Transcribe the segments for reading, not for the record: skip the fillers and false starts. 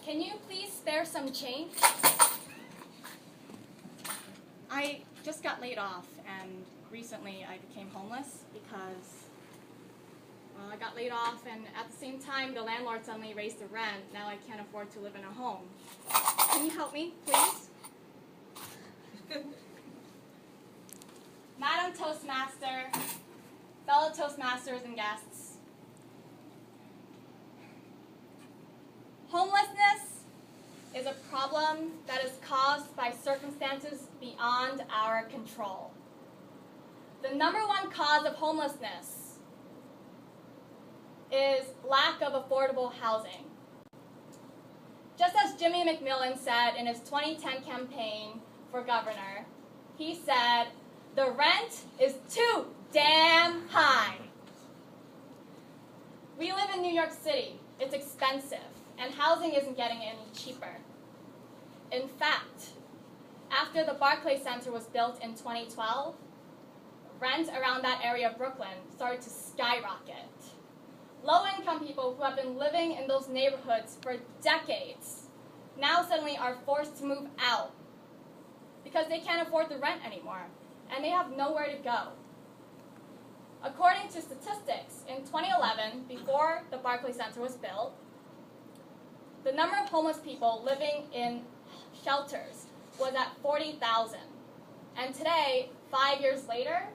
Can you please spare some change? I just got laid off, and recently I became homeless because, well, I got laid off, and at the same time, the landlord suddenly raised the rent. Now I can't afford to live in a home. Can you help me, please? Madam Toastmaster, fellow Toastmasters and guests, homelessness is a problem that is caused by circumstances beyond our control. The number one cause of homelessness is lack of affordable housing. Just as Jimmy McMillan said in his 2010 campaign for governor, he said, "The rent is too damn high." We live in New York City. It's expensive, and housing isn't getting any cheaper. In fact, after the Barclays Center was built in 2012, rent around that area of Brooklyn started to skyrocket. Low-income people who have been living in those neighborhoods for decades now suddenly are forced to move out because they can't afford the rent anymore, and they have nowhere to go. According to statistics, in 2011, before the Barclays Center was built, the number of homeless people living in shelters was at 40,000. And today, 5 years later,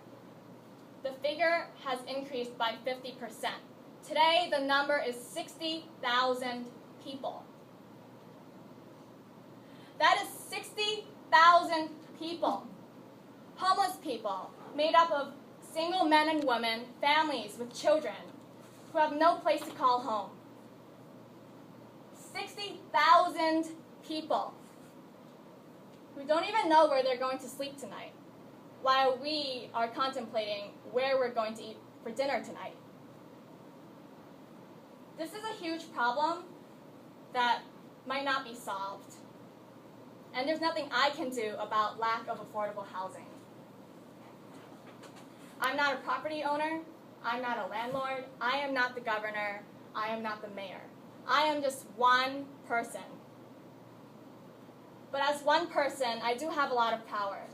the figure has increased by 50%. Today, the number is 60,000 people. That is 60,000 people, homeless people, made up of single men and women, families with children, who have no place to call home. 60,000 people who don't even know where they're going to sleep tonight, while we are contemplating where we're going to eat for dinner tonight. This is a huge problem that might not be solved, and there's nothing I can do about lack of affordable housing. I'm not a property owner, I'm not a landlord, I am not the governor, I am not the mayor. I am just one person. But as one person, I do have a lot of power.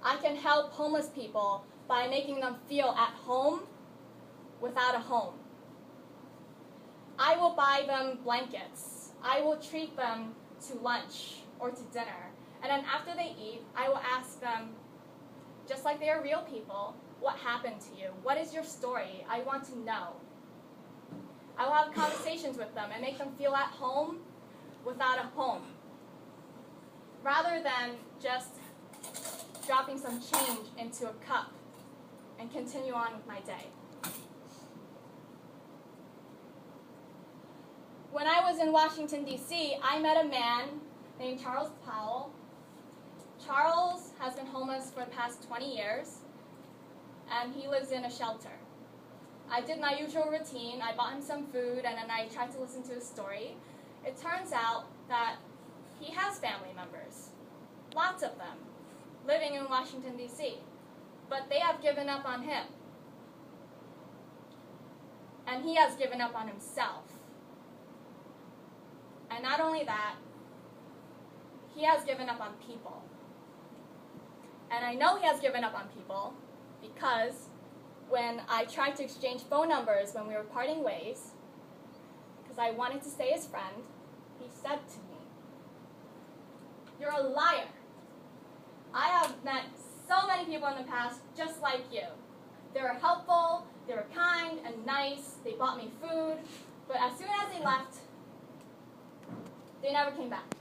I can help homeless people by making them feel at home without a home. I will buy them blankets. I will treat them to lunch or to dinner. And then after they eat, I will ask them, just like they are real people, what happened to you? What is your story? I want to know. I will have conversations with them and make them feel at home without a home, rather than just dropping some change into a cup and continue on with my day. When I was in Washington, D.C., I met a man named Charles Powell. Charles has been homeless for the past 20 years, and he lives in a shelter. I did my usual routine. I bought him some food, and then I tried to listen to his story. It turns out that he has family members, lots of them, living in Washington, D.C., but they have given up on him. And he has given up on himself. And not only that, he has given up on people. And I know he has given up on people because when I tried to exchange phone numbers when we were parting ways, because I wanted to stay his friend, he said to me, "You're a liar. I have met so many people in the past just like you. They were helpful, they were kind and nice, they bought me food, but as soon as they left, they never came back.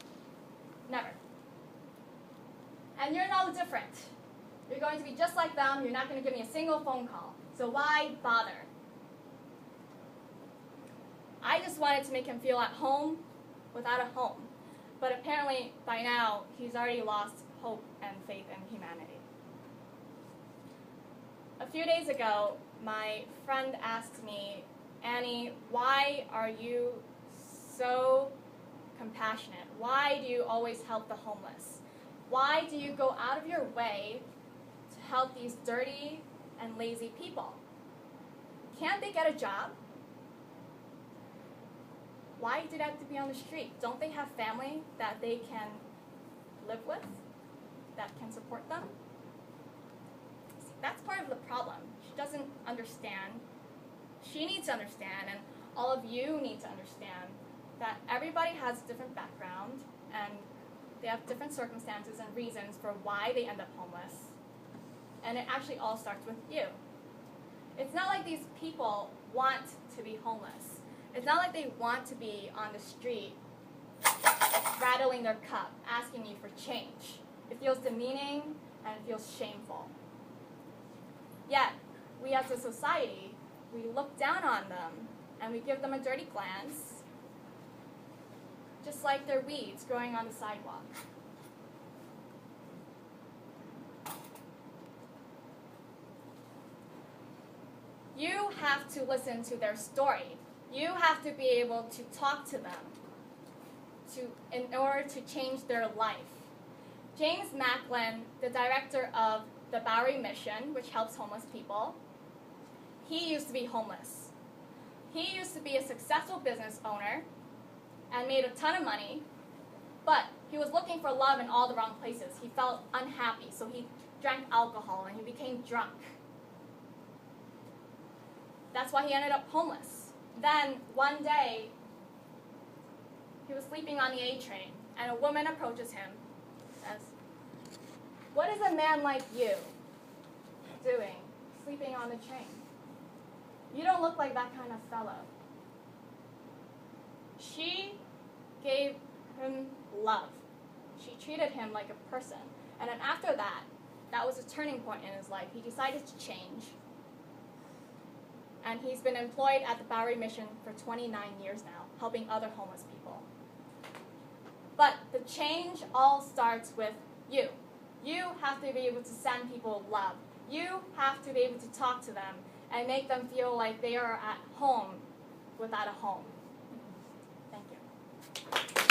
Never. And you're no different. You're going to be just like them. You're not going to give me a single phone call. So why bother?" I just wanted to make him feel at home without a home. But apparently, by now, he's already lost hope and faith in humanity. A few days ago, my friend asked me, "Annie, why are you so compassionate? Why do you always help the homeless? Why do you go out of your way to help these dirty and lazy people? Can't they get a job?" why do they have to be on the street? Don't they have family that they can live with, that can support them? See, that's part of the problem. She doesn't understand. She needs to understand, and all of you need to understand that everybody has a different background, and they have different circumstances and reasons for why they end up homeless. And it actually all starts with you. It's not like these people want to be homeless. It's not like they want to be on the street rattling their cup, asking you for change. It feels demeaning and it feels shameful. Yet, we as a society, we look down on them and we give them a dirty glance, just like they're weeds growing on the sidewalk. You have to listen to their story. You have to be able to talk to them in order to change their life. James Macklin, the director of the Bowery Mission, which helps homeless people, he used to be homeless. He used to be a successful business owner and made a ton of money, but he was looking for love in all the wrong places. He felt unhappy, so he drank alcohol and he became drunk. That's why he ended up homeless. Then, one day, he was sleeping on the A train, and a woman approaches him and says, "What is a man like you doing, sleeping on the train? You don't look like that kind of fellow." She gave him love. She treated him like a person. And then after that, that was a turning point in his life. He decided to change. And he's been employed at the Bowery Mission for 29 years now, helping other homeless people. But the change all starts with you. You have to be able to send people love. You have to be able to talk to them and make them feel like they are at home without a home. Thank you.